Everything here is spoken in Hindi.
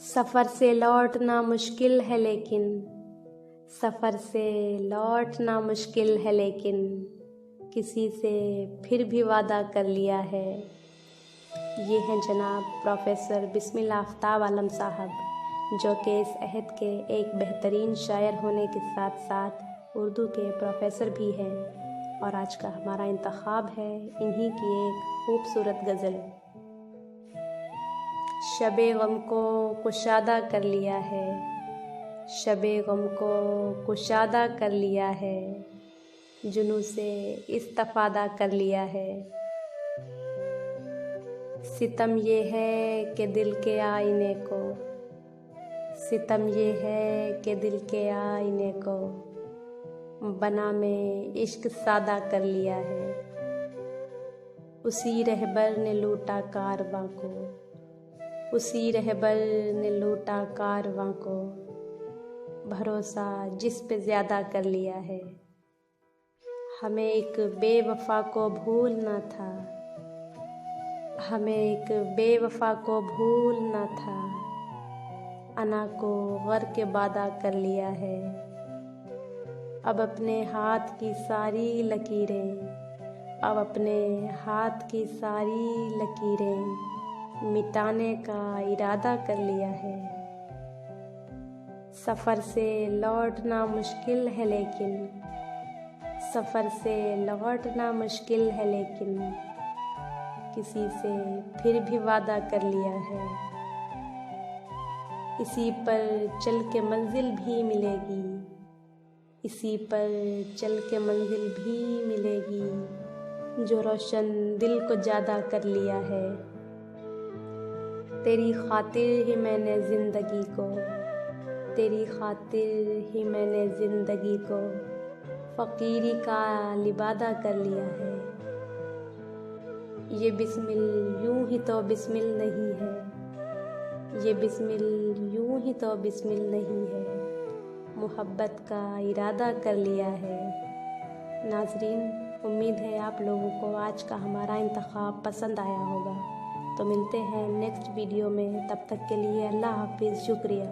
सफ़र से लौटना मुश्किल है लेकिन सफ़र से लौटना मुश्किल है लेकिन किसी से फिर भी वादा कर लिया है। ये हैं जनाब प्रोफेसर बिस्मिल्लाह आफ्ताब आलम साहब, जो कि इस अहद के एक बेहतरीन शायर होने के साथ साथ उर्दू के प्रोफेसर भी हैं। और आज का हमारा इंतखाब है इन्हीं की एक खूबसूरत गज़ल। शबे गम को कुशादा कर लिया है, शबे गम को कुशादा कर लिया है, जुनू से इस्तफादा कर लिया है। सितम ये है कि दिल के आईने को, सितम ये है कि दिल के आईने को बना में इश्क सादा कर लिया है। उसी रहबर ने लूटा कारवां को, उसी रहबर ने लूटा कारवां को, भरोसा जिस पे ज़्यादा कर लिया है। हमें एक बेवफा को भूलना था, हमें एक बेवफा को भूलना था, अना को गर के बादा कर लिया है। अब अपने हाथ की सारी लकीरें, अब अपने हाथ की सारी लकीरें मिटाने का इरादा कर लिया है। सफ़र से लौटना मुश्किल है लेकिन, सफ़र से लौटना मुश्किल है लेकिन किसी से फिर भी वादा कर लिया है। इसी पर चल के मंजिल भी मिलेगी, इसी पर चल के मंजिल भी मिलेगी, जो रोशन दिल को ज़्यादा कर लिया है। तेरी खातिर ही मैंने ज़िंदगी को, तेरी खातिर ही मैंने ज़िंदगी को फ़कीरी का लिबादा कर लिया है। ये बिस्मिल यूं ही तो बिस्मिल नहीं है, ये बिस्मिल यूं ही तो बिस्मिल नहीं है, मोहब्बत का इरादा कर लिया है। नाज़रीन, उम्मीद है आप लोगों को आज का हमारा इंतखाब पसंद आया होगा। तो मिलते हैं नेक्स्ट वीडियो में, तब तक के लिए अल्लाह हाफिज़, शुक्रिया।